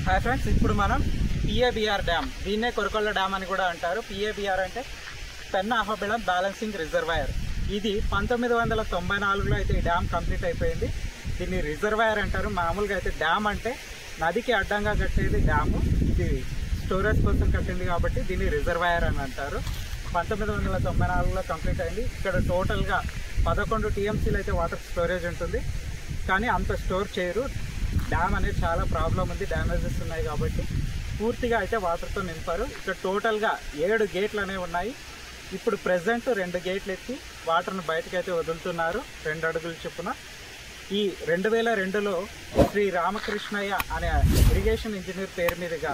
Hi friends, ఇప్పుడు మనం PABR dam, దీన్నే కొరకొల్ల డ్యామ్ అని కూడా అంటారు. పిఏబిఆర్ అంటే పెన్నా అహోబిళం బ్యాలెన్సింగ్ రిజర్వాయర్. ఇది 1994లో అయితే ఈ డ్యామ్ కంప్లీట్ అయిపోయింది. దీన్ని రిజర్వాయర్ అంటారు. మామూలుగా అయితే డ్యామ్ అంటే నదికి అడ్డంగా కట్టేది డ్యాము. ఇది స్టోరేజ్ కోసం కట్టింది కాబట్టి దీన్ని రిజర్వాయర్ అని అంటారు. 1994లో కంప్లీట్ అయింది. ఇక్కడ టోటల్గా 11 టీఎంసీలు అయితే వాటర్ స్టోరేజ్ ఉంటుంది. కానీ అంత స్టోర్ చేయరు. డ్యామ్ అనేది చాలా ప్రాబ్లం ఉంది, డ్యామేజెస్ ఉన్నాయి కాబట్టి పూర్తిగా అయితే వాటర్తో నింపారు. ఇక్కడ టోటల్గా 7 గేట్లు అనేవి ఉన్నాయి. ఇప్పుడు ప్రెజెంట్ 2 గేట్లు ఎత్తి వాటర్ను బయటకు అయితే వదులుతున్నారు, 2 అడుగుల చొప్పున. ఈ 2002లో శ్రీ రామకృష్ణయ్య అనే ఇరిగేషన్ ఇంజనీర్ పేరు మీదుగా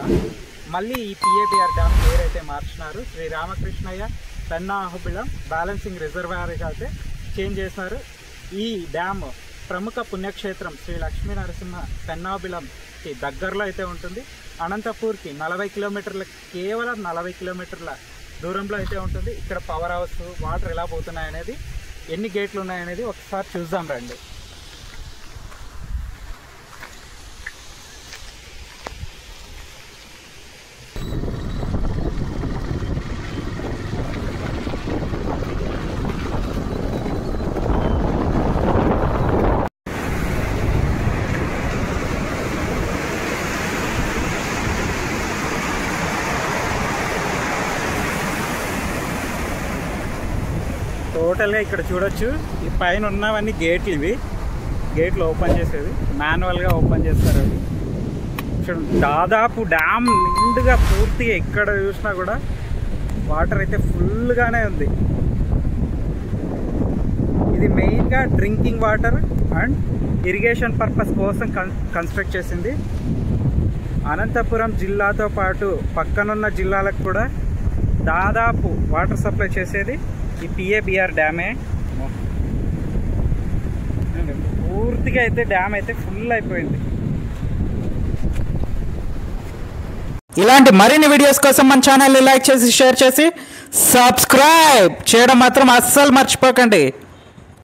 మళ్ళీ ఈ పిఏబిఆర్ డ్యామ్ పేరు అయితే మార్చినారు. శ్రీ రామకృష్ణయ్య పెన్నా అహోబిళం బ్యాలెన్సింగ్ రిజర్వాయర్గా అయితే చేంజ్ చేశారు. ఈ డ్యామ్ ప్రముఖ పుణ్యక్షేత్రం శ్రీ లక్ష్మీ నరసింహ పెన్నాబిలంకి దగ్గరలో అయితే ఉంటుంది. అనంతపూర్కి 40 కిలోమీటర్ల, కేవలం 40 కిలోమీటర్ల దూరంలో అయితే ఉంటుంది. ఇక్కడ పవర్ హౌస్, వాటర్ ఎలా పోతున్నాయనేది, ఎన్ని గేట్లు ఉన్నాయనేది ఒకసారి చూద్దాం రండి. టోటల్గా ఇక్కడ చూడొచ్చు, ఈ పైన ఉన్నవన్నీ గేట్లు. ఇవి గేట్లు ఓపెన్ చేసేది, మాన్యువల్గా ఓపెన్ చేస్తారు. అవి దాదాపు డ్యామ్ నిండుగా పూర్తిగా ఎక్కడ చూసినా కూడా వాటర్ అయితే ఫుల్గానే ఉంది. ఇది మెయిన్గా drinking water and irrigation purpose కోసం కన్స్ట్రక్ట్ చేసింది. అనంతపురం జిల్లాతో పాటు పక్కనున్న జిల్లాలకు కూడా దాదాపు వాటర్ సప్లై చేసేది ఈ పిఏబిఆర్ డ్యామే. పూర్తిగా అయితే డ్యామ్ అయితే ఫుల్ అయిపోయింది. ఇలాంటి మరిన్ని వీడియోస్ కోసం మన ఛానల్ని లైక్ చేసి, షేర్ చేసి, సబ్స్క్రైబ్ చేయడం మాత్రం అస్సలు మర్చిపోకండి.